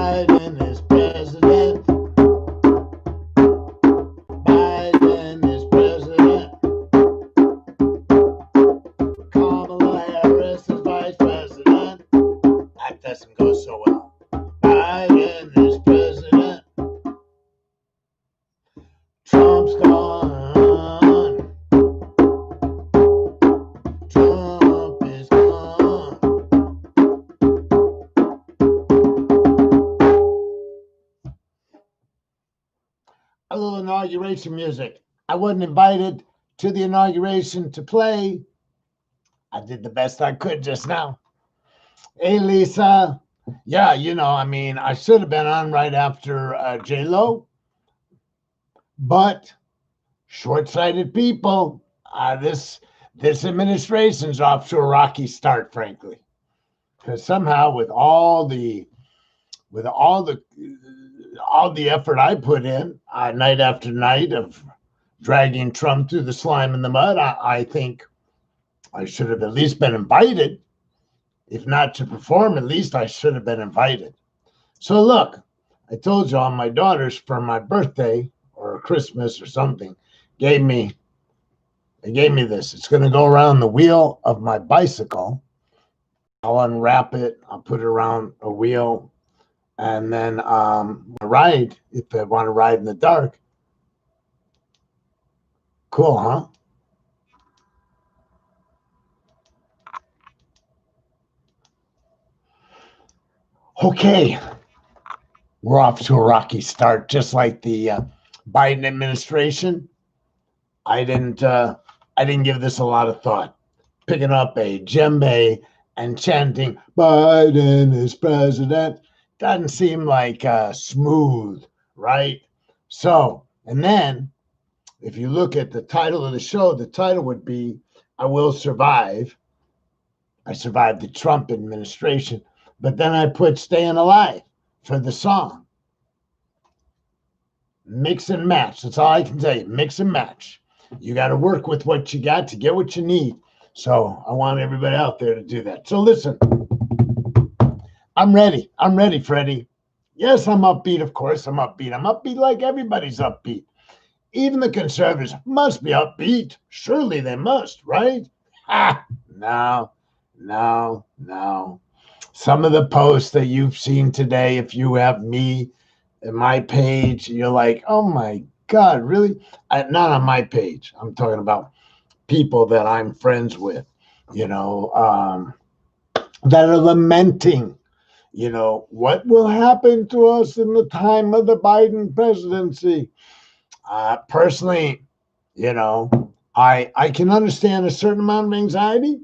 Biden is president. Biden is president. Kamala Harris is vice president. That doesn't go so well. Biden is president. Trump's gone. Trump is gone. A little inauguration music. I wasn't invited to the inauguration to play. I did the best I could just now. Hey, Lisa. Yeah, I should have been on right after J-Lo, but short-sighted people, this administration's off to a rocky start, frankly, because somehow with all the effort I put in night after night of dragging Trump through the slime and the mud, I think I should have at least been invited. If not to perform, at least I should have been invited. So look, I told you all my daughters for my birthday or Christmas or something gave me this. It's going to go around the wheel of my bicycle. I'll unwrap it. I'll put it around a wheel, and then ride if I want to ride in the dark. Cool, huh? Okay, we're off to a rocky start, just like the Biden administration. I didn't give this a lot of thought. Picking up a djembe and chanting "Biden is president" doesn't seem like smooth, right? So, and then if you look at the title of the show, the title would be "I Will Survive." I survived the Trump administration. But then I put Stayin Alive for the song. Mix and match. That's all I can tell you. Mix and match. You got to work with what you got to get what you need. So I want everybody out there to do that. So listen, I'm ready. I'm ready, Freddie. Yes, I'm upbeat. Of course, I'm upbeat. I'm upbeat like everybody's upbeat. Even the conservatives must be upbeat. Surely they must, right? No. Some of the posts that you've seen today, if you have me and my page, you're like, oh my God, really? Not on my page. I'm talking about people that I'm friends with, that are lamenting, what will happen to us in the time of the Biden presidency. Personally, I can understand a certain amount of anxiety,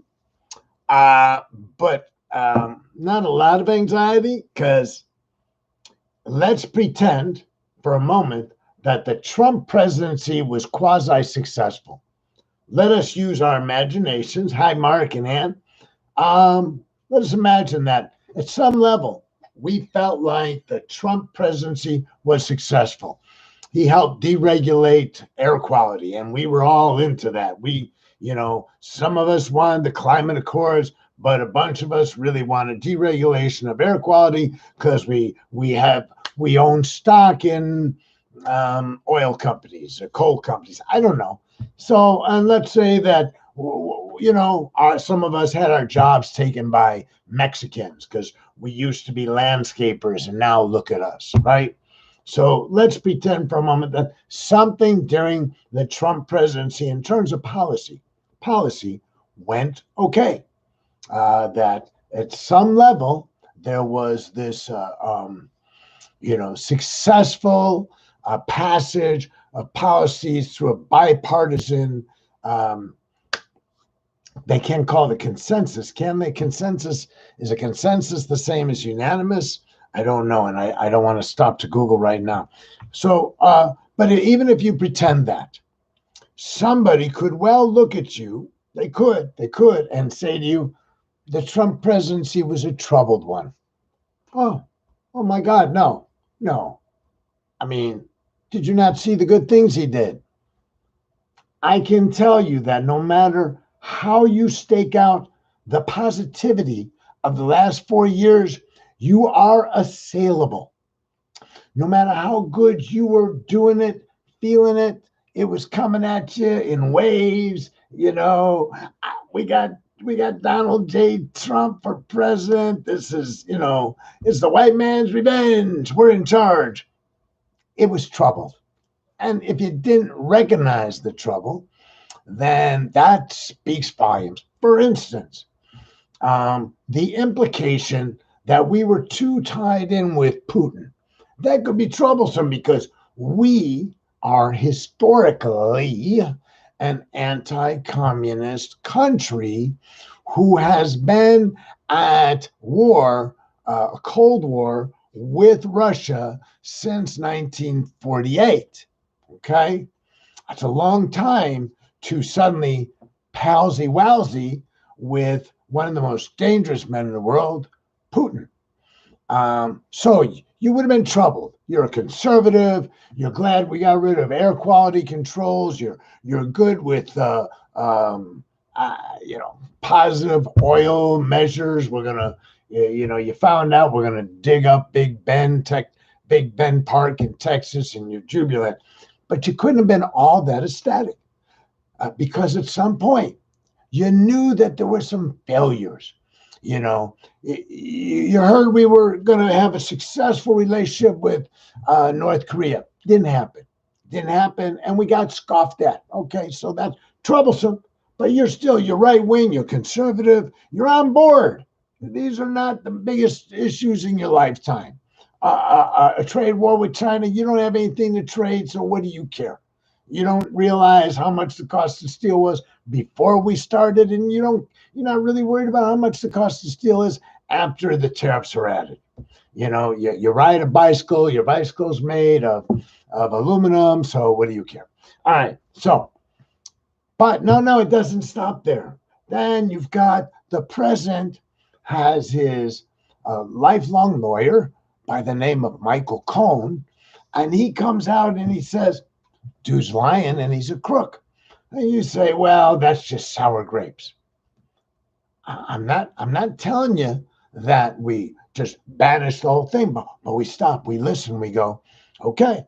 but not a lot of anxiety, because let's pretend for a moment that the Trump presidency was quasi-successful. Let us use our imaginations. Hi, Mark and Ann. Let us imagine that at some level, we felt like the Trump presidency was successful. He helped deregulate air quality, and we were all into that. Some of us wanted the climate accords, but a bunch of us really wanted deregulation of air quality because we own stock in oil companies or coal companies. I don't know. So, and let's say that some of us had our jobs taken by Mexicans because we used to be landscapers, and now look at us, right? So let's pretend for a moment that something during the Trump presidency in terms of policy went okay. That at some level there was this successful passage of policies through a bipartisan, they can't call it a consensus, can they? Is a consensus the same as unanimous? I don't know, and I don't want to stop to Google right now. So, but even if you pretend that, somebody could well look at you, they could, and say to you, the Trump presidency was a troubled one. Oh my God, no. I mean, did you not see the good things he did? I can tell you that no matter how you stake out the positivity of the last 4 years, you are assailable. No matter how good you were doing it, feeling it, it was coming at you in waves. We got Donald J. Trump for president. This is, it's the white man's revenge. We're in charge. It was trouble. And if you didn't recognize the trouble, then that speaks volumes. For instance, the implication that we were too tied in with Putin, that could be troublesome because we are historically an anti-communist country who has been at war, a Cold War with Russia since 1948. Okay? That's a long time to suddenly palsy-walsy with one of the most dangerous men in the world, Putin. So you would have been troubled. You're a conservative. You're glad we got rid of air quality controls. You're good with positive oil measures. We're gonna, you found out we're gonna dig up Big Ben Park in Texas, and you're jubilant. But you couldn't have been all that ecstatic because at some point you knew that there were some failures. You heard we were going to have a successful relationship with North Korea. Didn't happen, and we got scoffed at. Okay, so that's troublesome, but you're right wing, you're conservative, you're on board. These are not the biggest issues in your lifetime. A trade war with China, you don't have anything to trade, so what do you care? You don't realize how much the cost of steel was before we started, and you're not really worried about how much the cost of steel is after the tariffs are added. You ride a bicycle, your bicycle's made of aluminum, so what do you care? All right, so, but no, it doesn't stop there. Then you've got the president has his lifelong lawyer by the name of Michael Cohen, and he comes out and he says, dude's lying and he's a crook. And you say, well, that's just sour grapes. I'm not telling you that we just banish the whole thing, but we stop, we listen, we go, okay,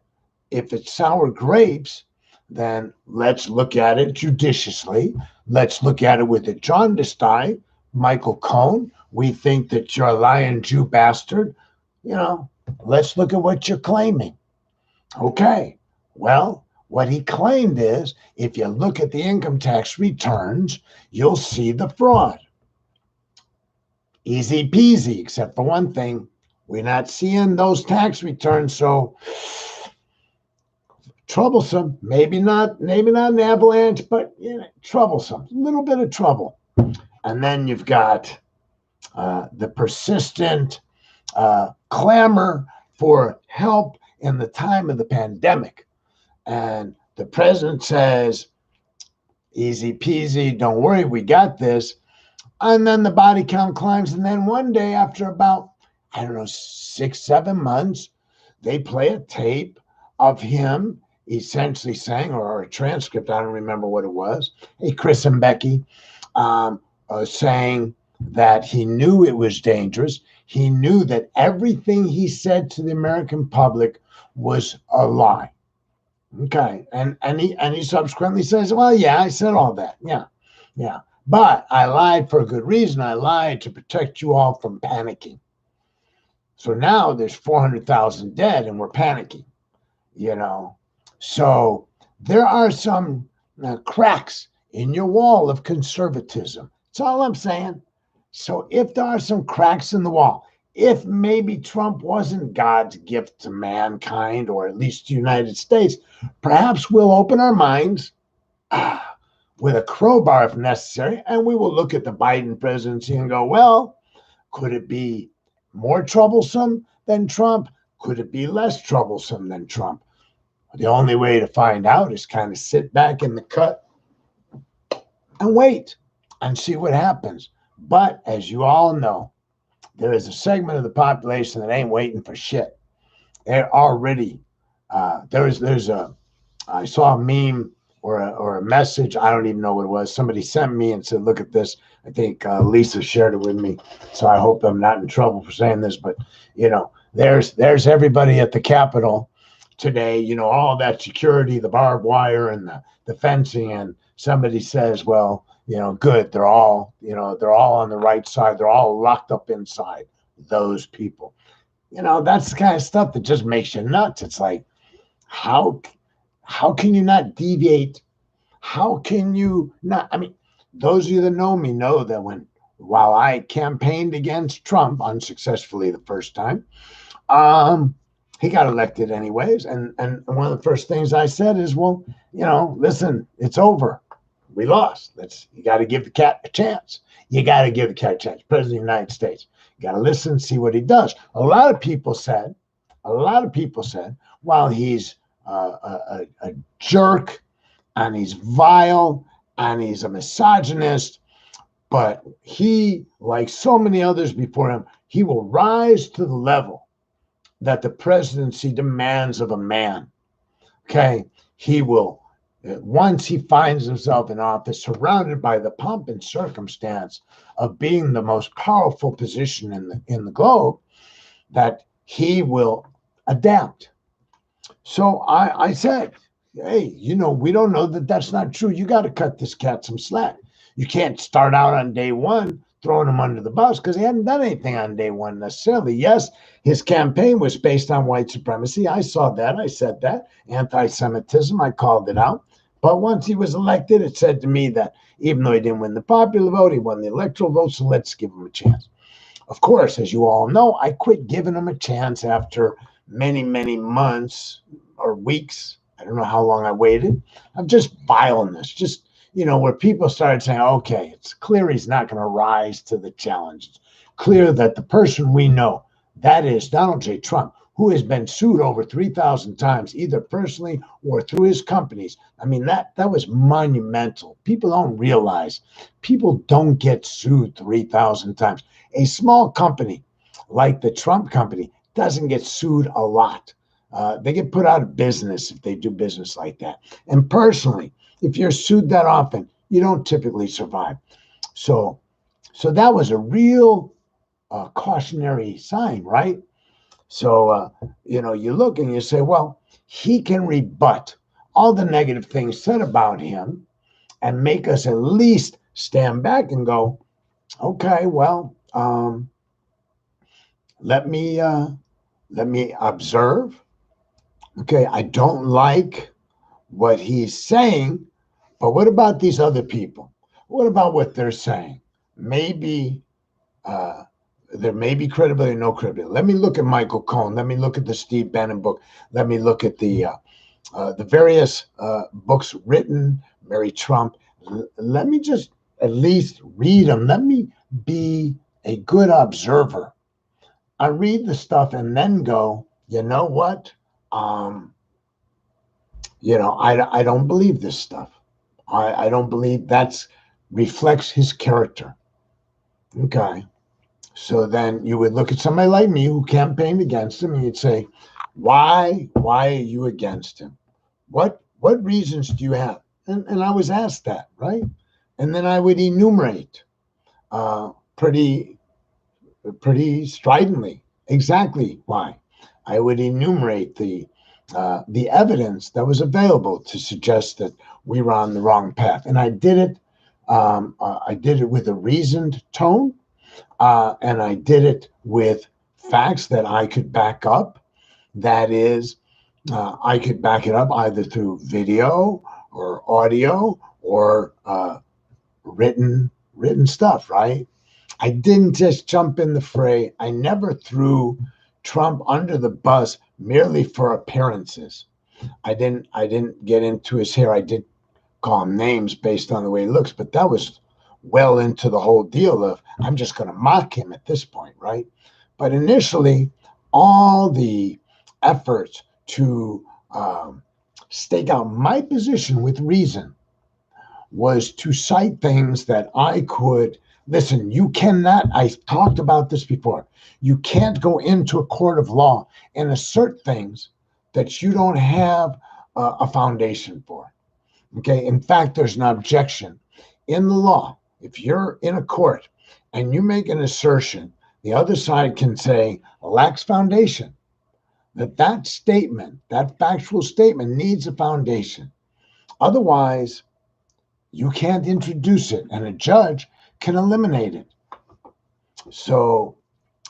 if it's sour grapes, then let's look at it judiciously. Let's look at it with a jaundiced eye. Michael Cohen, we think that you're a lying Jew bastard. Let's look at what you're claiming. Okay, well, what he claimed is, if you look at the income tax returns, you'll see the fraud. Easy peasy, except for one thing. We're not seeing those tax returns, so troublesome. Maybe not an avalanche, but troublesome. A little bit of trouble. And then you've got the persistent clamor for help in the time of the pandemic. And the president says, easy peasy, don't worry, we got this. And then the body count climbs. And then one day, after about, 6-7 months, they play a tape of him essentially saying, or a transcript, I don't remember what it was, hey, Chris and Becky, saying that he knew it was dangerous. He knew that everything he said to the American public was a lie. Okay, and he subsequently says, well, yeah, I said all that. Yeah. But I lied for a good reason. I lied to protect you all from panicking. So now there's 400,000 dead and we're panicking, So there are some cracks in your wall of conservatism. That's all I'm saying. So if there are some cracks in the wall, if maybe Trump wasn't God's gift to mankind, or at least the United States, perhaps we'll open our minds with a crowbar if necessary, and we will look at the Biden presidency and go, well, could it be more troublesome than Trump? Could it be less troublesome than Trump? The only way to find out is kind of sit back in the cut and wait and see what happens. But as you all know, there is a segment of the population that ain't waiting for shit. They're already, I saw a meme or a message. I don't even know what it was. Somebody sent me and said, look at this. I think Lisa shared it with me. So I hope I'm not in trouble for saying this, but there's everybody at the Capitol today, all that security, the barbed wire and the fencing, and somebody says, well, good, they're all on the right side, they're all locked up inside. Those people, that's the kind of stuff that just makes you nuts. It's like, how how can you not deviate? How can you not? I mean, those of you that know me know that while I campaigned against Trump unsuccessfully the first time, um, he got elected anyways. And one of the first things I said is, well, listen, it's over. We lost. You got to give the cat a chance. You got to give the cat a chance. President of the United States. You got to listen, see what he does. A lot of people said, well, he's a jerk, and he's vile, and he's a misogynist, but he, like so many others before him, he will rise to the level that the presidency demands of a man. Okay. He will, once he finds himself in office, surrounded by the pomp and circumstance of being the most powerful position in the globe, that he will adapt. So I said, hey, we don't know that that's not true. You got to cut this cat some slack. You can't start out on day one throwing him under the bus, because he hadn't done anything on day one necessarily. Yes, his campaign was based on white supremacy. I saw that. I said that. Anti-Semitism, I called it out. But once he was elected, it said to me that even though he didn't win the popular vote, he won the electoral vote, so let's give him a chance. Of course, as you all know, I quit giving him a chance after many, many months or weeks. I don't know how long I waited. I'm just vileness, just, where people started saying, okay, it's clear he's not going to rise to the challenge. It's clear that the person we know, that is Donald J. Trump, who has been sued over 3,000 times, either personally or through his companies. I mean, that was monumental. People don't realize people don't get sued 3,000 times. A small company like the Trump company doesn't get sued a lot. They get put out of business if they do business like that. And personally, if you're sued that often, you don't typically survive. So that was a real cautionary sign, right? So, you look and you say, well, he can rebut all the negative things said about him and make us at least stand back and go, okay, well, let me observe. Okay, I don't like what he's saying, but what about these other people? What about what they're saying? Maybe there may be credibility or no credibility. Let me look at Michael Cohen. Let me look at the Steve Bannon book. Let me look at the various books written, Mary Trump. Let me just at least read them. Let me be a good observer. I read the stuff and then go, you know what? I don't believe this stuff. I don't believe that reflects his character. Okay. So then you would look at somebody like me who campaigned against him, and you'd say, why are you against him? What reasons do you have? And I was asked that, right? And then I would enumerate pretty stridently exactly why. I would enumerate the evidence that was available to suggest that we were on the wrong path. And I did it. I did it with a reasoned tone. And I did it with facts that I could back up. That is, I could back it up either through video or audio or written stuff, right? I didn't just jump in the fray. I never threw Trump under the bus merely for appearances. I didn't get into his hair. I did call him names based on the way he looks, but that was well into the whole deal of I'm just going to mock him at this point, right? But initially, all the efforts to stake out my position with reason was to cite things that I could listen. You cannot, I talked about this before, you can't go into a court of law and assert things that you don't have a foundation for. Okay, in fact, there's an objection in the law. If you're in a court and you make an assertion The other side can say lacks foundation, that statement, that factual statement needs a foundation. Otherwise, you can't introduce it and a judge can eliminate it. So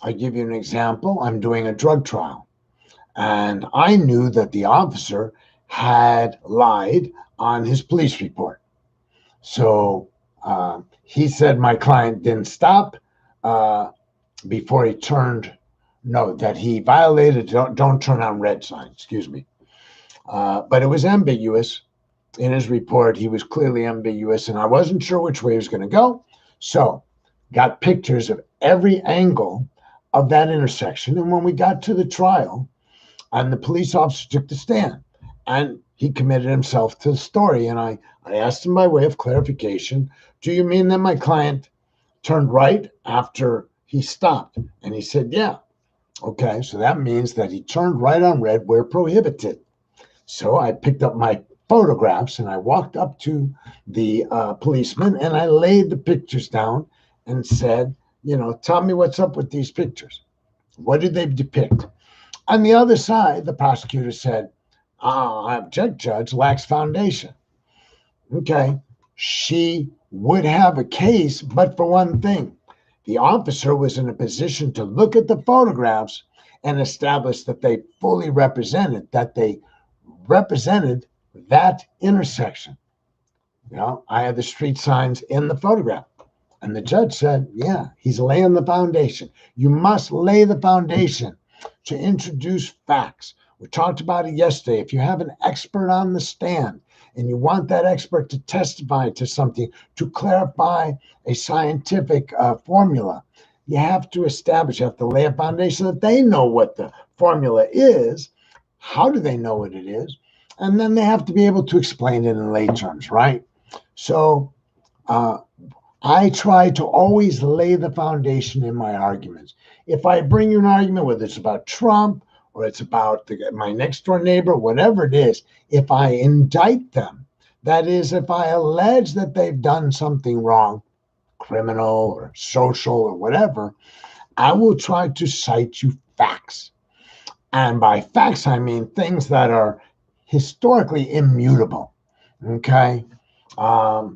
I give you an example. I'm doing a drug trial and I knew that the officer had lied on his police report. So he said my client didn't stop uh, before he turned, no, that he violated don't turn on red sign, excuse me. But it was ambiguous in his report. He was clearly ambiguous, and I wasn't sure which way he was going to go. So got pictures of every angle of that intersection. And when we got to the trial, and the police officer took the stand, and he committed himself to the story. And I asked him by way of clarification, do you mean that my client turned right after he stopped? And he said, yeah. Okay, so that means that he turned right on red where prohibited. So I picked up my photographs and I walked up to the policeman and I laid the pictures down and said, tell me what's up with these pictures. What did they depict? On the other side, the prosecutor said, I object, Judge, lacks foundation. Okay, she would have a case, but for one thing, the officer was in a position to look at the photographs and establish that they fully represented, that intersection. I had the street signs in the photograph. And the judge said, yeah, he's laying the foundation. You must lay the foundation to introduce facts. We talked about it yesterday. If you have an expert on the stand and you want that expert to testify to something, to clarify a scientific formula, you have to lay a foundation that they know what the formula is. How do they know what it is? And then they have to be able to explain it in lay terms, right? So I try to always lay the foundation in my arguments. If I bring you an argument, whether it's about Trump or it's about my next door neighbor, whatever it is, if I indict them, that is, if I allege that they've done something wrong, criminal or social or whatever, I will try to cite you facts. And by facts, I mean things that are historically immutable. Okay? I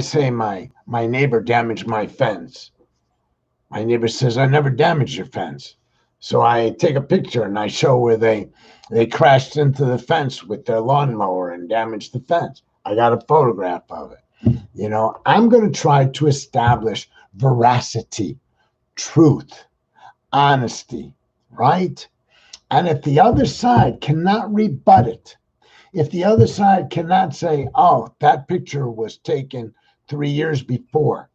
say my neighbor damaged my fence. My neighbor says, I never damaged your fence. So I take a picture and I show where they crashed into the fence with their lawnmower and damaged the fence. I got a photograph of it. I'm going to try to establish veracity, truth, honesty, right? And if the other side cannot rebut it, if the other side cannot say, oh, that picture was taken 3 years before,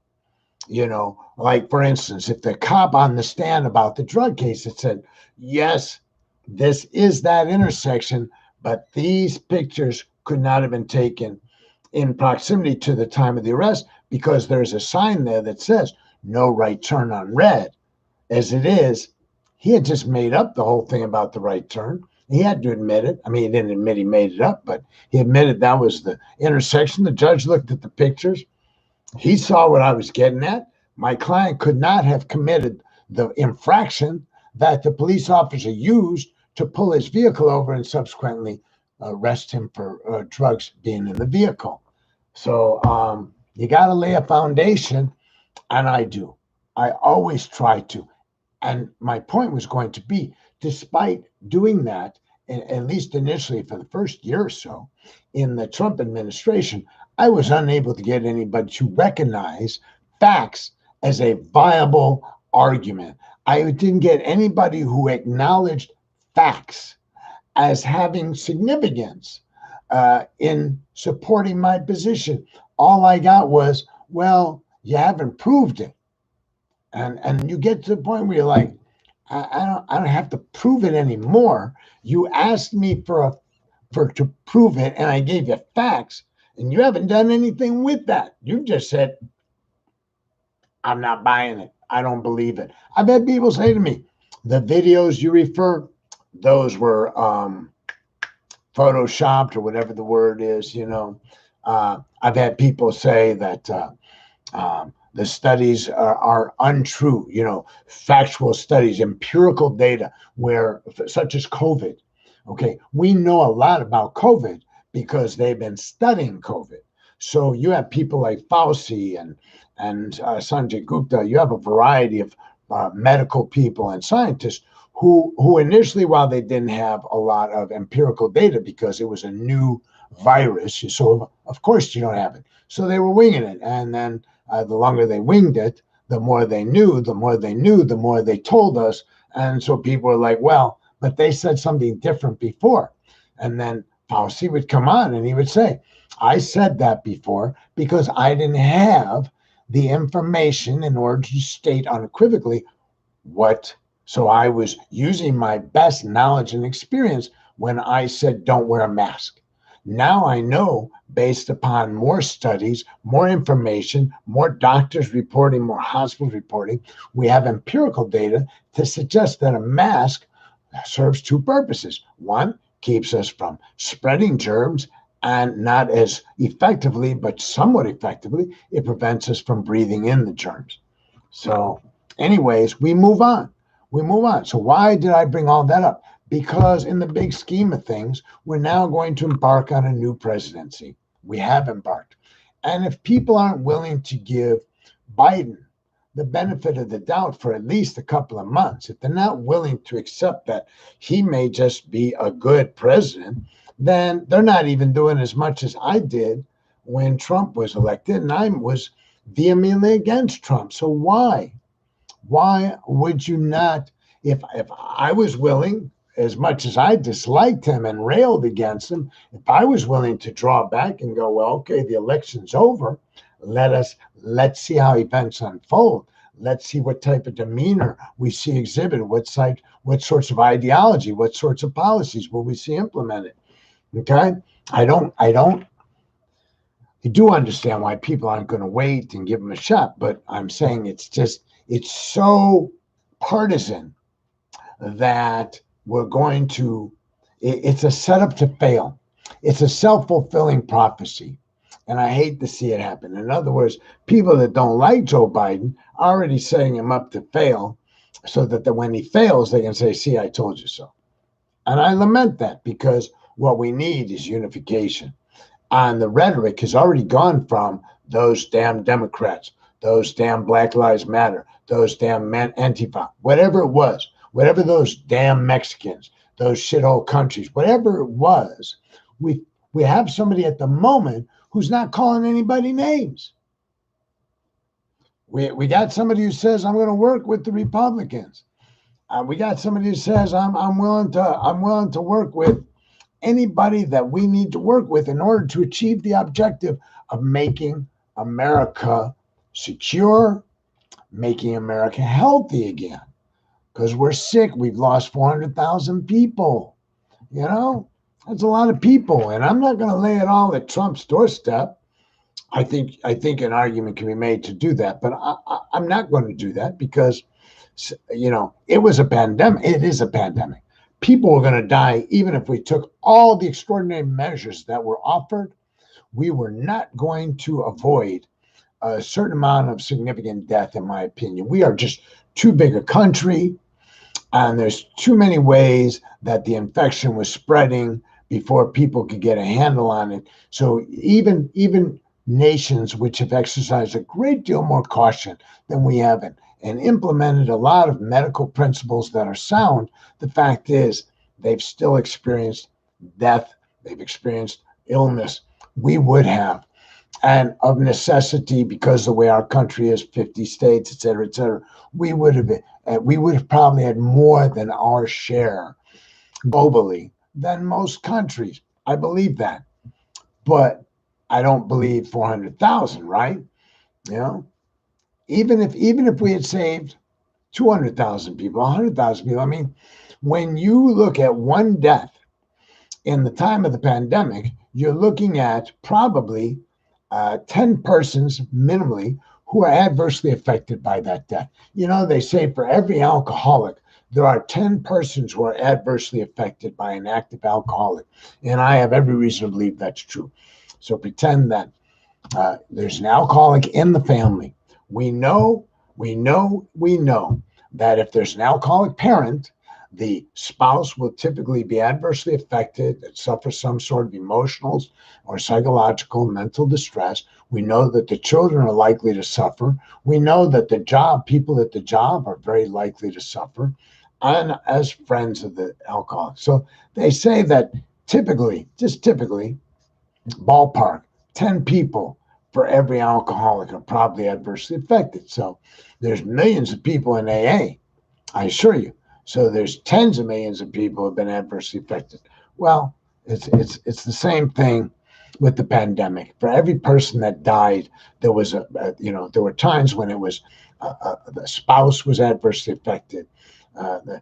like for instance, if the cop on the stand about the drug case had said, yes, this is that intersection, but these pictures could not have been taken in proximity to the time of the arrest because there's a sign there that says no right turn on red. As it is, he had just made up the whole thing about the right turn. He had to admit it. I mean, he didn't admit he made it up, but he admitted that was the intersection. The judge looked at the pictures. He saw what I was getting at. My client could not have committed the infraction that the police officer used to pull his vehicle over and subsequently arrest him for drugs being in the vehicle. So you got to lay a foundation, and I do. I always try to. And my point was going to be, despite doing that, at least initially for the first year or so in the Trump administration, I was unable to get anybody to recognize facts as a viable argument. I didn't get anybody who acknowledged facts as having significance in supporting my position. All I got was, well, you haven't proved it. And you get to the point where you're like, I don't have to prove it anymore. You asked me to prove it, and I gave you facts, and you haven't done anything with that. You just said, I'm not buying it. I don't believe it. I've had people say to me, the videos you refer, those were photoshopped or whatever the word is. I've had people say that the studies are untrue, factual studies, empirical data, where such as COVID. Okay, we know a lot about COVID because they've been studying COVID. So you have people like Fauci and Sanjay Gupta. You have a variety of medical people and scientists who initially, while they didn't have a lot of empirical data because it was a new virus, so of course you don't have it. So they were winging it, and then the longer they winged it, the more they knew, the more they knew, the more they told us. And so people were like, well, but they said something different before. And then Fauci would come on and he would say, I said that before because I didn't have the information in order to state unequivocally what. So I was using my best knowledge and experience when I said, don't wear a mask. Now I know, based upon more studies, more information, more doctors reporting, more hospitals reporting, we have empirical data to suggest that a mask serves two purposes. One, keeps us from spreading germs, and not as effectively, but somewhat effectively, it prevents us from breathing in the germs. So, anyways, we move on. We move on. So why did I bring all that up? Because in the big scheme of things, we're now going to embark on a new presidency. We have embarked. And if people aren't willing to give Biden the benefit of the doubt for at least a couple of months, if they're not willing to accept that he may just be a good president, then they're not even doing as much as I did when Trump was elected. And I was vehemently against Trump. So why? Why would you not? If I was willing, as much as I disliked him and railed against him, if I was willing to draw back and go, well, okay, the election's over. Let's see how events unfold. Let's see what type of demeanor we see exhibited, what sorts of ideology, what sorts of policies will we see implemented. Okay? I do understand why people aren't going to wait and give him a shot, but I'm saying it's so partisan that it's a setup to fail. It's a self-fulfilling prophecy. And I hate to see it happen. In other words, people that don't like Joe Biden are already setting him up to fail so that when he fails, they can say, see, I told you so. And I lament that because what we need is unification. And the rhetoric has already gone from those damn Democrats, those damn Black Lives Matter, those damn Antifa, whatever it was, whatever those damn Mexicans, those shithole countries, whatever it was, we have somebody at the moment who's not calling anybody names. We got somebody who says, I'm going to work with the Republicans. We got somebody who says, I'm willing to work with anybody that we need to work with in order to achieve the objective of making America secure, making America healthy again. Because we're sick. We've lost 400,000 people. That's a lot of people. And I'm not going to lay it all at Trump's doorstep. I think an argument can be made to do that. But I'm not going to do that because, it was a pandemic. It is a pandemic. People were going to die even if we took all the extraordinary measures that were offered. We were not going to avoid a certain amount of significant death, in my opinion. We are just too big a country, and there's too many ways that the infection was spreading before people could get a handle on it. So even nations which have exercised a great deal more caution than we have and implemented a lot of medical principles that are sound, the fact is they've still experienced death, they've experienced illness. We would have. And of necessity, because the way our country is, 50 states, et cetera, we would have probably had more than our share globally than most countries. I believe that. But I don't believe 400,000, right? Even if we had saved 200,000 people, 100,000 people, I mean, when you look at one death in the time of the pandemic, you're looking at probably 10 persons minimally who are adversely affected by that death. They say for every alcoholic, there are 10 persons who are adversely affected by an active alcoholic. And I have every reason to believe that's true. So pretend that there's an alcoholic in the family. We know that if there's an alcoholic parent, the spouse will typically be adversely affected and suffer some sort of emotional or psychological mental distress. We know that the children are likely to suffer. We know that people at the job are very likely to suffer, and as friends of the alcoholic. So they say that typically, ballpark, 10 people for every alcoholic are probably adversely affected. So there's millions of people in AA, I assure you. So there's tens of millions of people who have been adversely affected. Well, it's the same thing with the pandemic. For every person that died, there was there were times when it was the spouse was adversely affected, the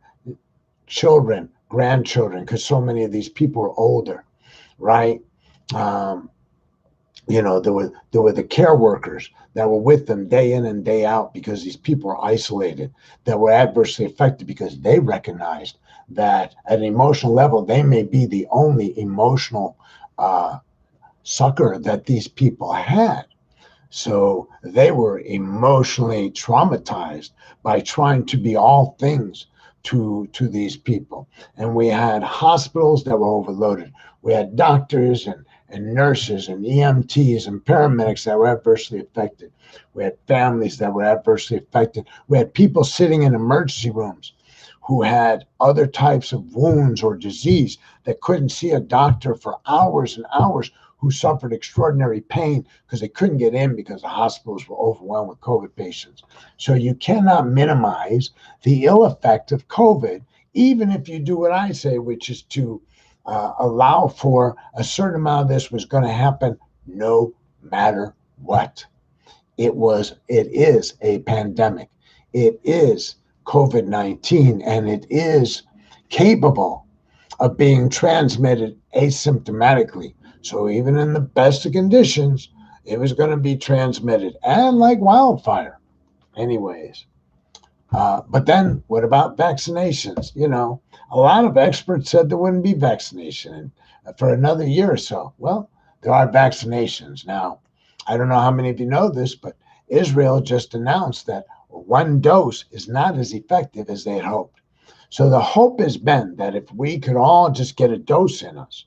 children, grandchildren, because so many of these people are older, right? Um, there were the care workers that were with them day in and day out because these people are isolated, that were adversely affected because they recognized that at an emotional level they may be the only emotional uh, succor that these people had. So they were emotionally traumatized by trying to be all things to these people. And we had hospitals that were overloaded. We had doctors and nurses and EMTs and paramedics that were adversely affected. We had families that were adversely affected. We had people sitting in emergency rooms who had other types of wounds or disease that couldn't see a doctor for hours and hours, who suffered extraordinary pain because they couldn't get in because the hospitals were overwhelmed with COVID patients. So you cannot minimize the ill effect of COVID, even if you do what I say, which is to allow for a certain amount of this was going to happen no matter what. It is a pandemic. It is COVID-19, and it is capable of being transmitted asymptomatically. So even in the best of conditions, it was going to be transmitted, and like wildfire. Anyways, but then what about vaccinations? A lot of experts said there wouldn't be vaccination for another year or so. Well, there are vaccinations now. I don't know how many of you know this, but Israel just announced that one dose is not as effective as they had hoped. So the hope has been that if we could all just get a dose in us,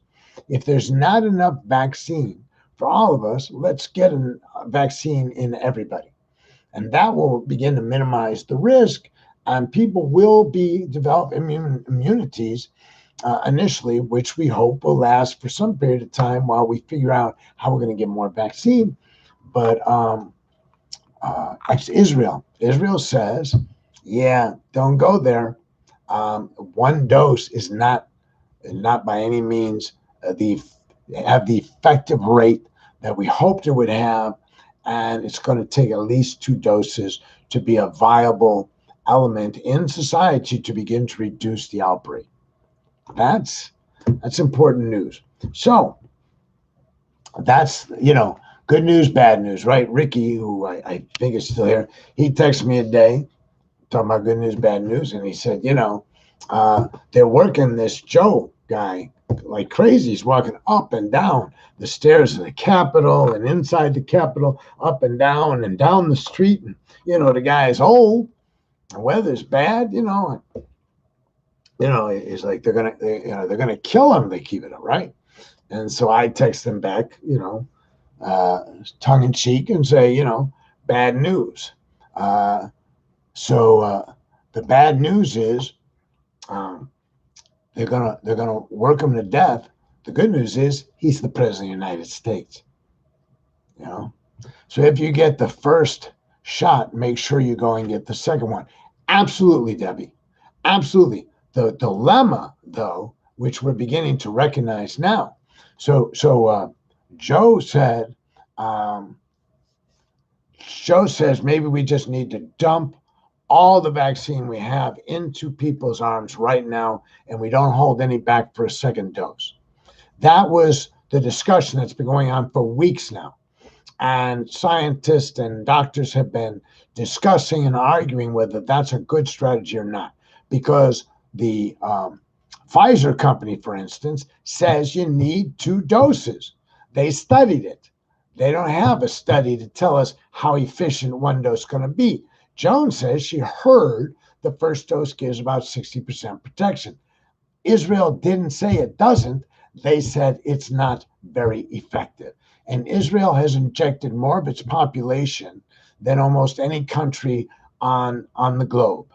if there's not enough vaccine for all of us, let's get a vaccine in everybody. And that will begin to minimize the risk, and people will be develop immunities initially, which we hope will last for some period of time while we figure out how we're going to get more vaccine. But Israel says, yeah, don't go there. One dose is not by any means the have the effective rate that we hoped it would have, and it's going to take at least 2 doses to be a viable element in society to begin to reduce the outbreak. That's important news. So that's good news, bad news, right? Ricky, who I think is still here, he texted me a day talking about good news, bad news, and he said, they're working this Joe guy like crazy. He's walking up and down the stairs of the Capitol and inside the Capitol, up and down the street. And the guy is old, the weather's bad. It's like they're gonna kill him. They keep it up, right? And so I text them back, tongue in cheek, and say, bad news. So the bad news is they're gonna work him to death. The good news is he's the president of the United States. So if you get the first shot, make sure you go and get the second one. Absolutely, Debbie. Absolutely. The dilemma, though, which we're beginning to recognize now. So Joe said, Joe says maybe we just need to dump all the vaccine we have into people's arms right now, and we don't hold any back for a second dose. That was the discussion that's been going on for weeks now. And scientists and doctors have been discussing and arguing whether that's a good strategy or not. Because the Pfizer company, for instance, says you need 2 doses. They studied it. They don't have a study to tell us how efficient one dose is going to be. Joan says she heard the first dose gives about 60% protection. Israel didn't say it doesn't. They said it's not very effective. And Israel has injected more of its population than almost any country on the globe.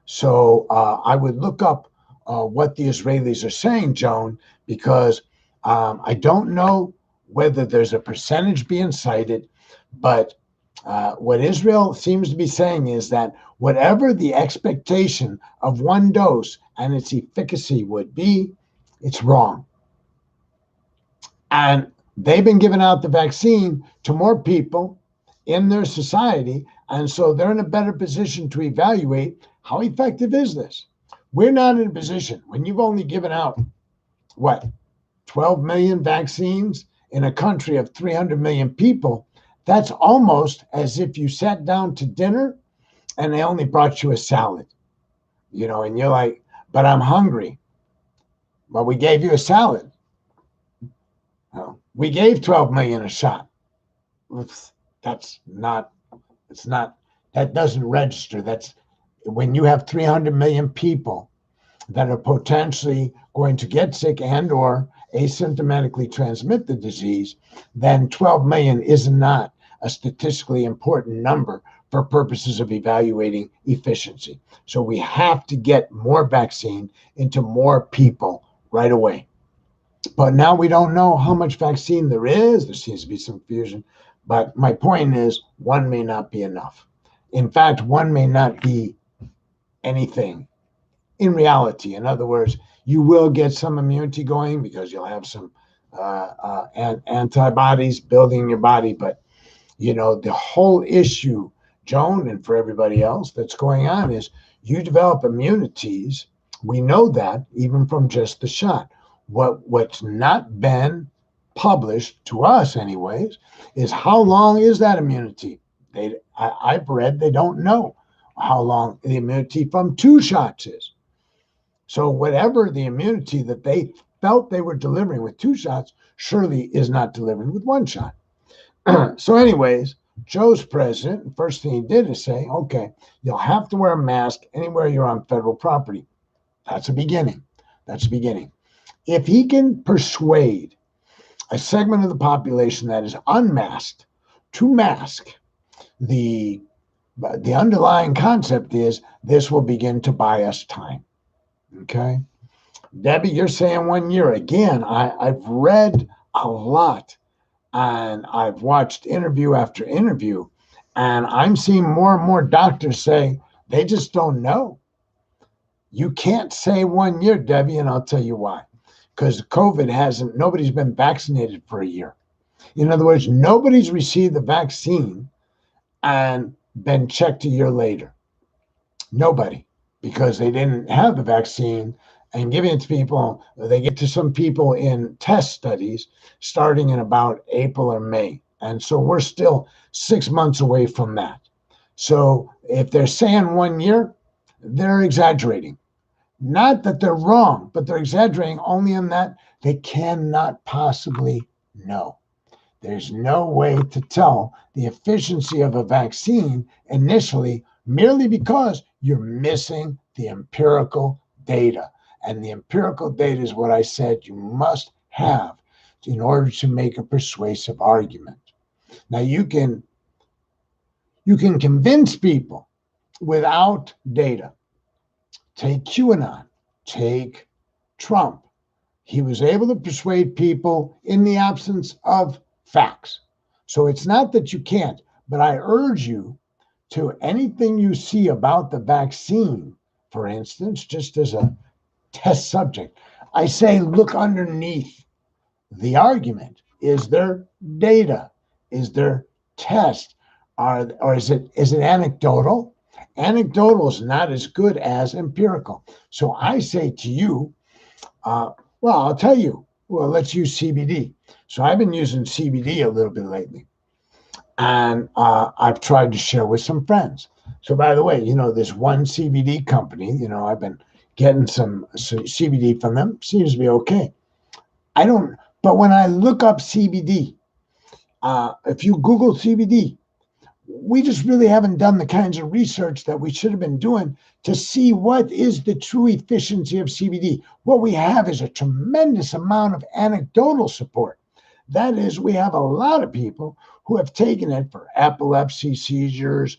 So I would look up what the Israelis are saying, Joan, because I don't know whether there's a percentage being cited, but what Israel seems to be saying is that whatever the expectation of one dose and its efficacy would be, it's wrong. And they've been giving out the vaccine to more people in their society. And so they're in a better position to evaluate how effective is this. We're not in a position when you've only given out, what, 12 million vaccines in a country of 300 million people. That's almost as if you sat down to dinner and they only brought you a salad, and you're like, but I'm hungry. Well, we gave you a salad. Well, we gave 12 million a shot. That doesn't register. That's when you have 300 million people that are potentially going to get sick and or asymptomatically transmit the disease, then 12 million is not a statistically important number for purposes of evaluating efficiency. So we have to get more vaccine into more people right away. But now we don't know how much vaccine there is. There seems to be some confusion. But my point is, one may not be enough. In fact, one may not be anything in reality. In other words, you will get some immunity going because you'll have some antibodies building in your body. But, the whole issue, Joan, and for everybody else that's going on is you develop immunities. We know that even from just the shot. What's not been published to us anyways is how long is that immunity. I've read they don't know how long the immunity from 2 shots is. So whatever the immunity that they felt they were delivering with 2 shots surely is not delivered with 1 shot. So anyways, Joe's president, the first thing he did is say, okay, you'll have to wear a mask anywhere you're on federal property. That's a beginning. If he can persuade a segment of the population that is unmasked to mask, the underlying concept is this will begin to buy us time. Okay. Debbie, you're saying 1 year. Again, I've read a lot and I've watched interview after interview, and I'm seeing more and more doctors say they just don't know. You can't say 1 year, Debbie, and I'll tell you why. Because nobody's been vaccinated for a year. In other words, nobody's received the vaccine and been checked a year later. Nobody, because they didn't have the vaccine and giving it to people. They get to some people in test studies starting in about April or May. And so we're still 6 months away from that. So if they're saying 1 year, they're exaggerating. Not that they're wrong, but they're exaggerating only in that they cannot possibly know. There's no way to tell the efficiency of a vaccine initially merely because you're missing the empirical data. And the empirical data is what I said you must have in order to make a persuasive argument. Now you can convince people without data. Take QAnon, take Trump. He was able to persuade people in the absence of facts. So it's not that you can't, but I urge you to anything you see about the vaccine, for instance, just as a test subject, I say look underneath the argument. Is there data? Is there test? Or is it anecdotal? Anecdotal is not as good as empirical. So I say to you, I'll tell you, let's use CBD. So I've been using CBD a little bit lately. And I've tried to share with some friends. So by the way, this one CBD company, I've been getting some CBD from them. Seems to be okay. But when I look up CBD, If you Google CBD, we just really haven't done the kinds of research that we should have been doing to see what is the true efficiency of CBD. What we have is a tremendous amount of anecdotal support. That is, we have a lot of people who have taken it for epilepsy, seizures,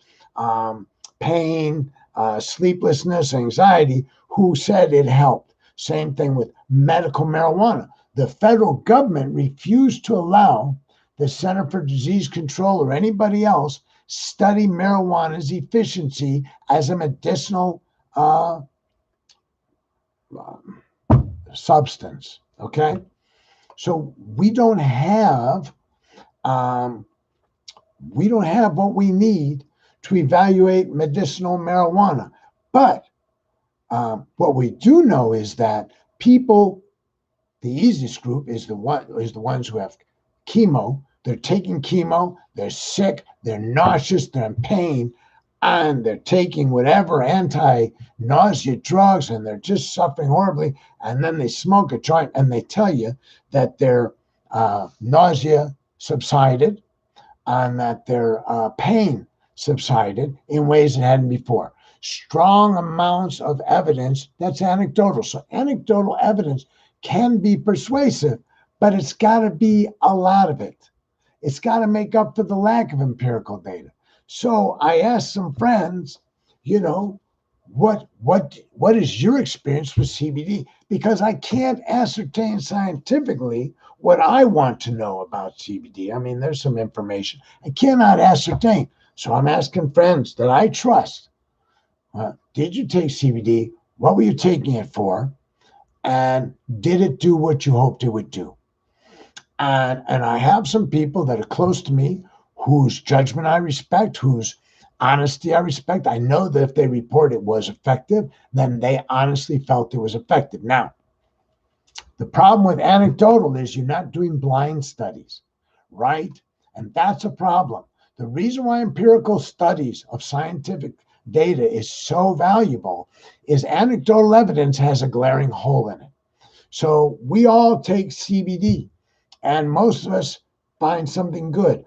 pain, sleeplessness, anxiety, who said it helped. Same thing with medical marijuana. The federal government refused to allow the Center for Disease Control or anybody else study marijuana's efficiency as a medicinal substance. Okay, so we don't have what we need to evaluate medicinal marijuana. But what we do know is that people, the easiest group is the ones who have chemo. They're taking chemo, they're sick, they're nauseous, they're in pain, and they're taking whatever anti-nausea drugs, and they're just suffering horribly. And then they smoke a joint, and they tell you that their nausea subsided and that their pain subsided in ways it hadn't before. Strong amounts of evidence, that's anecdotal. So anecdotal evidence can be persuasive, but it's got to be a lot of it. It's got to make up for the lack of empirical data. So I asked some friends, what is your experience with CBD? Because I can't ascertain scientifically what I want to know about CBD. I mean, there's some information I cannot ascertain. So I'm asking friends that I trust, did you take CBD? What were you taking it for? And did it do what you hoped it would do? And I have some people that are close to me whose judgment I respect, whose honesty I respect. I know that if they report it was effective, then they honestly felt it was effective. Now, the problem with anecdotal is you're not doing blind studies, right? And that's a problem. The reason why empirical studies of scientific data is so valuable is anecdotal evidence has a glaring hole in it. So we all take CBD, and most of us find something good.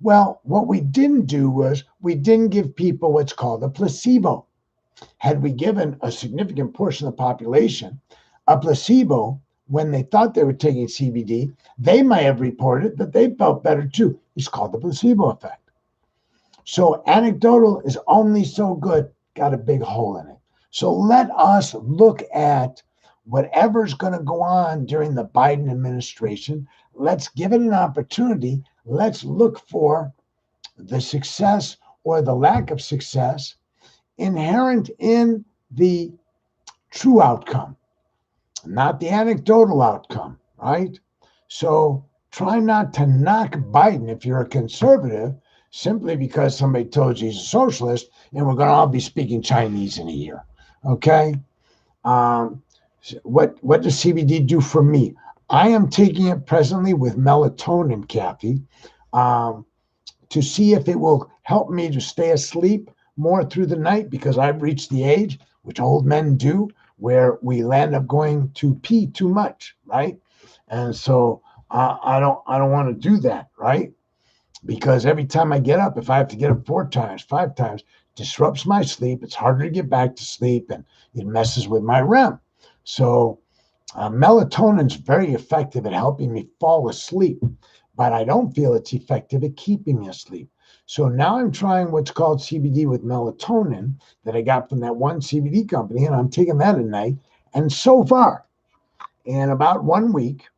Well, what we didn't do was we didn't give people what's called a placebo. Had we given a significant portion of the population a placebo when they thought they were taking CBD, they might have reported that they felt better too. It's called the placebo effect. So anecdotal is only so good, got a big hole in it. So let us look at whatever's going to go on during the Biden administration. Let's give it an opportunity. Let's look for the success or the lack of success inherent in the true outcome, not the anecdotal outcome, right? So try not to knock Biden if you're a conservative simply because somebody told you he's a socialist and we're going to all be speaking Chinese in a year, okay? What does CBD do for me? I am taking it presently with melatonin, Kathy, to see if it will help me to stay asleep more through the night because I've reached the age, which old men do, where we land up going to pee too much, right? And so I don't want to do that, right? Because every time I get up, if I have to get up 4 times, 5 times, disrupts my sleep. It's harder to get back to sleep, and it messes with my REM. So melatonin is very effective at helping me fall asleep, but I don't feel it's effective at keeping me asleep. So now I'm trying what's called CBD with melatonin that I got from that one CBD company, and I'm taking that at night. And so far, in about 1 week,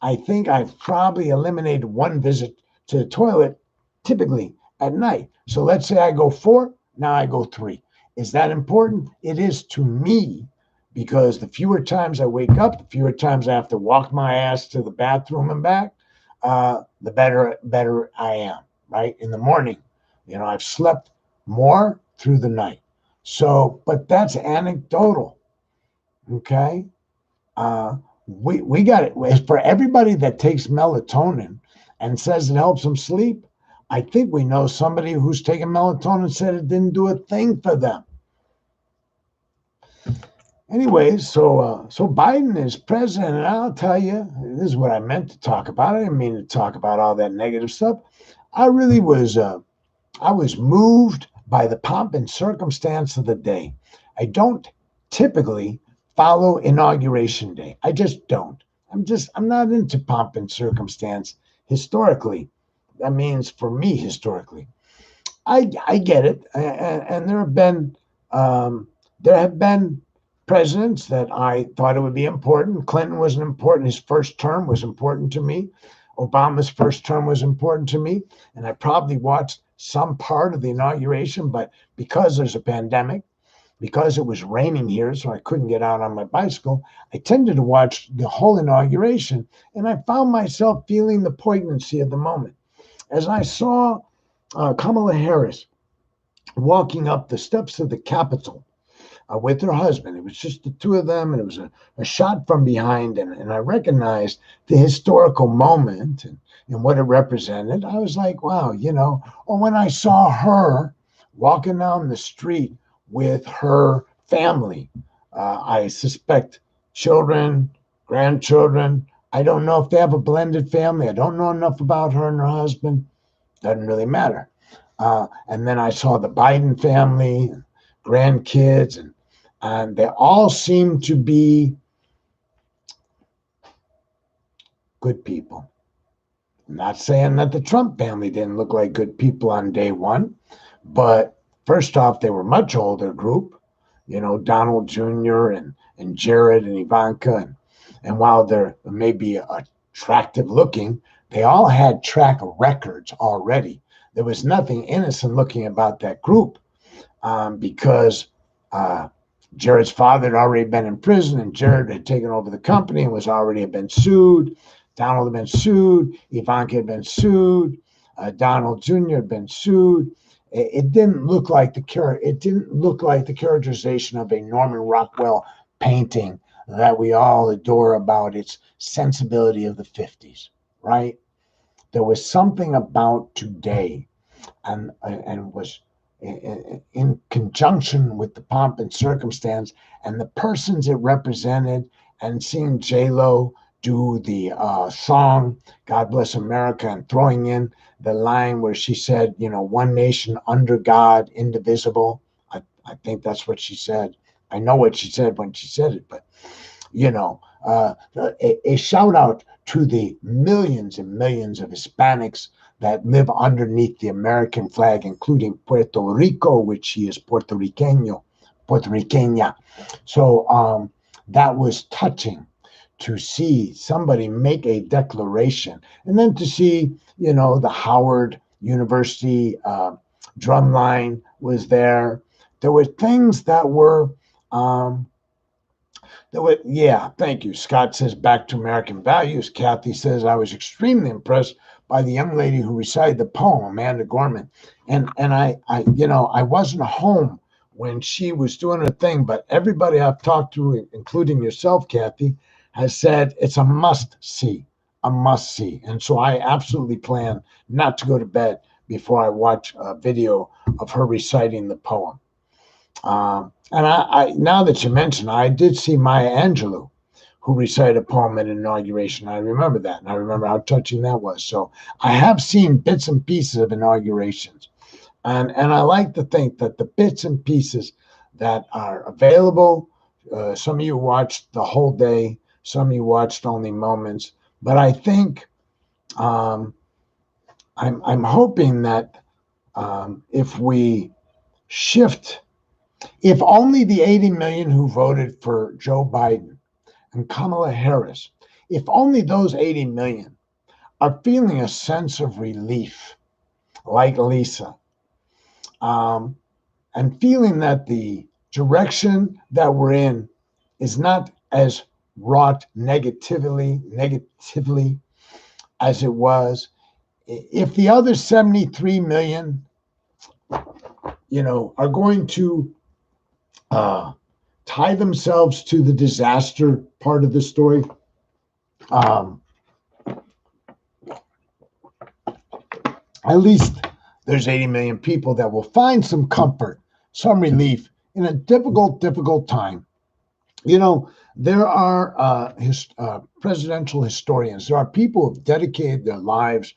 I think I've probably eliminated 1 visit to the toilet, typically at night. So let's say I go 4, now I go 3. Is that important? It is to me, because the fewer times I wake up, the fewer times I have to walk my ass to the bathroom and back, the better I am, right? In the morning, I've slept more through the night. So, but that's anecdotal, okay? We got it. For everybody that takes melatonin and says it helps them sleep, I think we know somebody who's taken melatonin and said it didn't do a thing for them. Anyways, so Biden is president, and I'll tell you, this is what I meant to talk about. I didn't mean to talk about all that negative stuff. I really was. I was moved by the pomp and circumstance of the day. I don't typically follow Inauguration Day. I just don't. I'm not into pomp and circumstance historically. That means for me historically. I get it, and um, there have been presidents that I thought it would be important. Clinton was important. His first term was important to me. Obama's first term was important to me, and I probably watched some part of the inauguration, but because there's a pandemic, because it was raining here, so I couldn't get out on my bicycle, I tended to watch the whole inauguration, and I found myself feeling the poignancy of the moment. As I saw Kamala Harris walking up the steps of the Capitol with her husband. It was just the two of them, and it was a shot from behind, and I recognized the historical moment and what it represented. I was like, wow, Or when I saw her walking down the street with her family, I suspect children, grandchildren. I don't know if they have a blended family. I don't know enough about her and her husband. Doesn't really matter. And then I saw the Biden family, grandkids, and they all seem to be good people. I'm not saying that the Trump family didn't look like good people on day one, but first off, they were much older group, Donald Jr. and Jared and Ivanka. And while they're maybe attractive looking, they all had track records already. There was nothing innocent looking about that group because Jared's father had already been in prison, and Jared had taken over the company and was already had been sued. Donald had been sued. Ivanka had been sued. Donald Jr. had been sued. It didn't look like It didn't look like the characterization of a Norman Rockwell painting that we all adore about its sensibility of the 50s, right? There was something about today, and was in conjunction with the pomp and circumstance and the persons it represented, and seeing J-Lo do the song God Bless America and throwing in the line where she said, one nation under God, indivisible. I think that's what she said. I know what she said when she said it, but a shout out to the millions and millions of Hispanics that live underneath the American flag, including Puerto Rico, which she is Puerto Riqueña. So that was touching to see somebody make a declaration, and then to see, the Howard University drumline was there. There were things that were yeah, thank you. Scott says back to American values. Kathy says I was extremely impressed by the young lady who recited the poem, Amanda Gorman. And I wasn't home when she was doing her thing, but everybody I've talked to, including yourself, Kathy, has said it's a must see, a must see. And so I absolutely plan not to go to bed before I watch a video of her reciting the poem. And I now that you mention, I did see Maya Angelou, who recited a poem at inauguration. I remember that, and I remember how touching that was. So I have seen bits and pieces of inaugurations, and I like to think that the bits and pieces that are available, some of you watched the whole day, some of you watched only moments, but I think I'm hoping that if we shift. If only the 80 million who voted for Joe Biden and Kamala Harris, if only those 80 million are feeling a sense of relief, like Lisa, and feeling that the direction that we're in is not as wrought negatively as it was. If the other 73 million, are going to tie themselves to the disaster part of the story, at least there's 80 million people that will find some comfort, some relief in a difficult time. You know, there are presidential historians. There are people who've dedicated their lives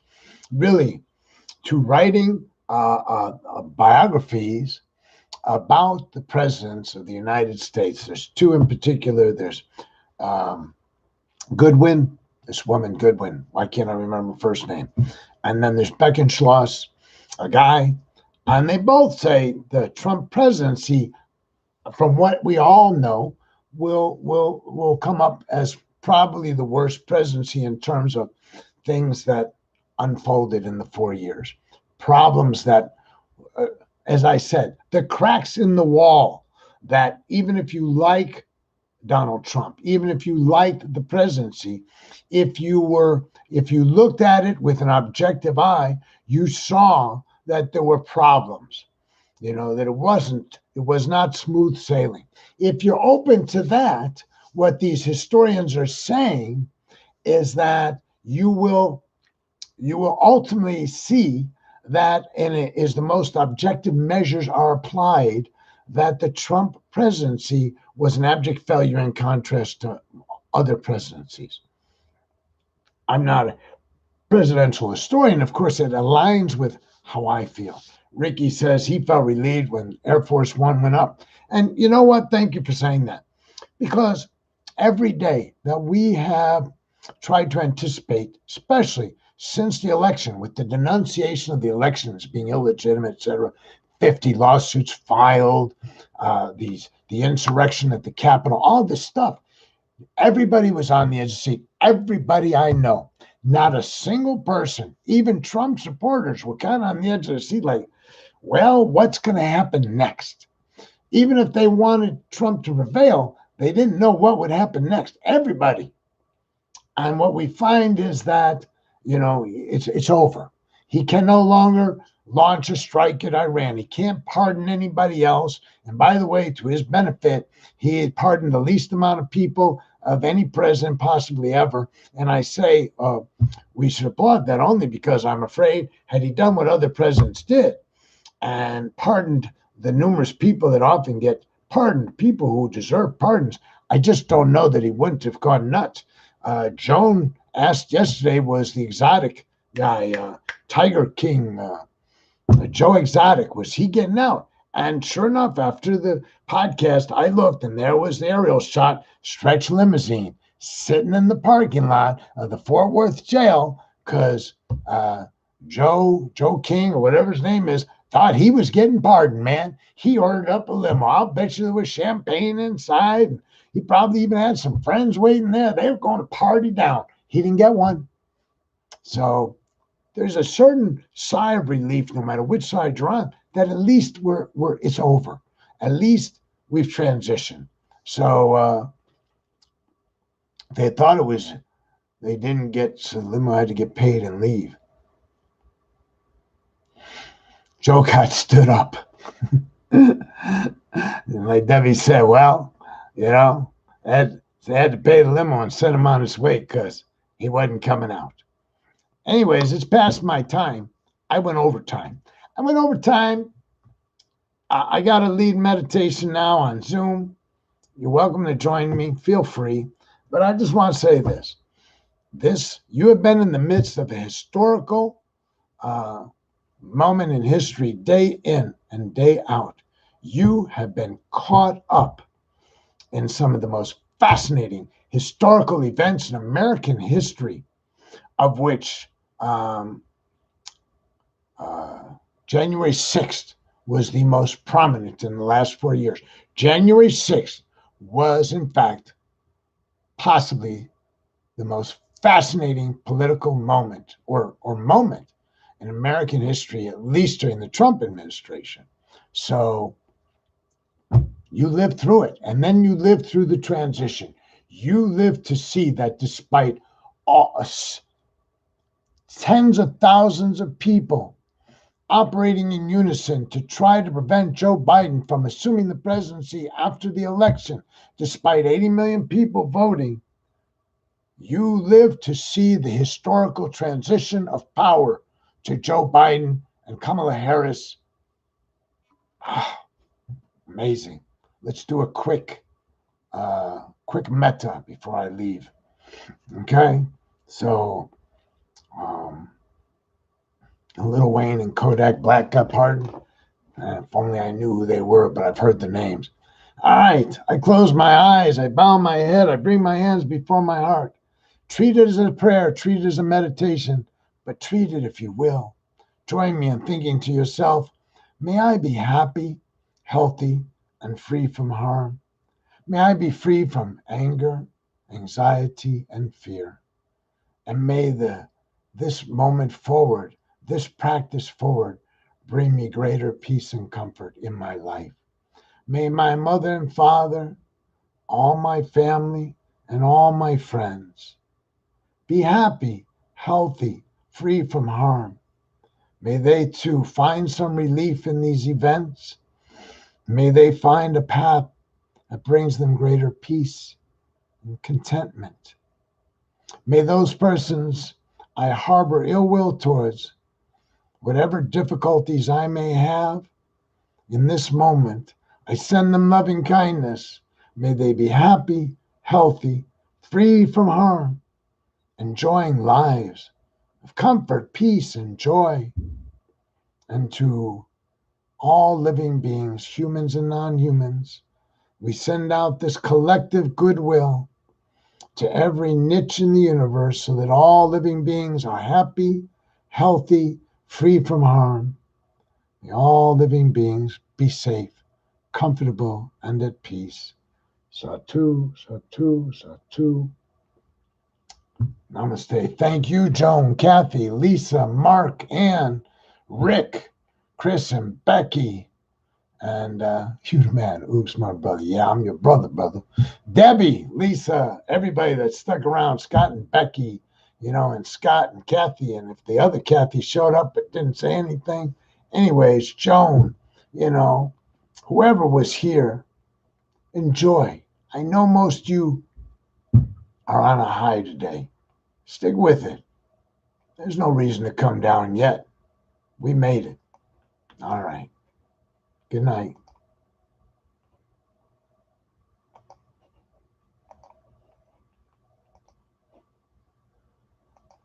really to writing biographies about the presidents of the United States. There's two in particular. There's um, Goodwin, this woman Goodwin. Why can't I remember her first name? And then there's Beckenschloss, a guy, and they both say the Trump presidency, from what we all know, will come up as probably the worst presidency in terms of things that unfolded in the 4 years, problems that, uh, as I said, the cracks in the wall. That even if you like Donald Trump, even if you liked the presidency, if you looked at it with an objective eye, you saw that there were problems. That it was not smooth sailing. If you're open to that, what these historians are saying is that you will ultimately see that, and it is the most objective measures are applied, that the Trump presidency was an abject failure in contrast to other presidencies. I'm not a presidential historian. Of course, it aligns with how I feel. Ricky says he felt relieved when Air Force One went up. And you know what? Thank you for saying that. Because every day that we have tried to anticipate, especially since the election, with the denunciation of the election as being illegitimate, et cetera, 50 lawsuits filed, the insurrection at the Capitol, all this stuff. Everybody was on the edge of the seat. Everybody I know, not a single person, even Trump supporters, were kind of on the edge of the seat, like, well, what's going to happen next? Even if they wanted Trump to prevail, they didn't know what would happen next. Everybody. And what we find is that, it's over. He can no longer launch a strike at Iran. He can't pardon anybody else. And by the way, to his benefit, he had pardoned the least amount of people of any president possibly ever. And I say we should applaud that only because I'm afraid, had he done what other presidents did and pardoned the numerous people that often get pardoned, people who deserve pardons, I just don't know that he wouldn't have gone nuts. Joan asked yesterday, was the Exotic guy, Tiger King, Joe Exotic, was he getting out? And sure enough, after the podcast, I looked and there was the aerial shot, stretch limousine sitting in the parking lot of the Fort Worth jail because Joe King or whatever his name is thought he was getting pardoned, man. He ordered up a limo. I'll bet you there was champagne inside. He probably even had some friends waiting there. They were going to party down. He didn't get one. So there's a certain sigh of relief, no matter which side you're on, that at least it's over. At least we've transitioned. So they thought they didn't get, so the limo had to get paid and leave. Joe got stood up. And like Debbie said, well, they had to pay the limo and send him on his way because he wasn't coming out. Anyways, it's past my time. I went overtime. I got a lead meditation now on Zoom. You're welcome to join me. Feel free. But I just want to say this, you have been in the midst of a historical moment in history, day in and day out. You have been caught up in some of the most fascinating historical events in American history, of which January 6th was the most prominent in the last 4 years. January 6th was, in fact, possibly the most fascinating political moment or moment in American history, at least during the Trump administration. So you lived through it, and then you lived through the transition. You lived to see that despite tens of thousands of people operating in unison to try to prevent Joe Biden from assuming the presidency after the election, despite 80 million people voting, you lived to see the historical transition of power to Joe Biden and Kamala Harris. Amazing. Let's do a quick quick meta before I leave. Okay, so Lil Wayne and Kodak Black got pardoned. If only I knew who they were, but I've heard the names. All right, I close my eyes, I bow my head, I bring my hands before my heart. Treat it as a prayer, treat it as a meditation, but treat it if you will. Join me in thinking to yourself, may I be happy, healthy, and free from harm. May I be free from anger, anxiety, and fear. And may this moment forward, this practice forward, bring me greater peace and comfort in my life. May my mother and father, all my family, and all my friends be happy, healthy, free from harm. May they too find some relief in these events. May they find a path that brings them greater peace and contentment. May those persons I harbor ill will towards, whatever difficulties I may have in this moment, I send them loving kindness. May they be happy, healthy, free from harm, enjoying lives of comfort, peace, and joy. And to all living beings, humans and non-humans, we send out this collective goodwill to every niche in the universe so that all living beings are happy, healthy, free from harm. May all living beings be safe, comfortable, and at peace. Satu, Satu, Satu. Namaste. Thank you, Joan, Kathy, Lisa, Mark, Ann, Rick, Chris, and Becky. And you the man. Oops, my brother. Yeah, I'm your brother, brother. Debbie, Lisa, everybody that stuck around, Scott and Becky, and Scott and Kathy. And if the other Kathy showed up but didn't say anything, anyways, Joan, whoever was here, enjoy. I know most of you are on a high today. Stick with it. There's no reason to come down yet. We made it. All right. Good night.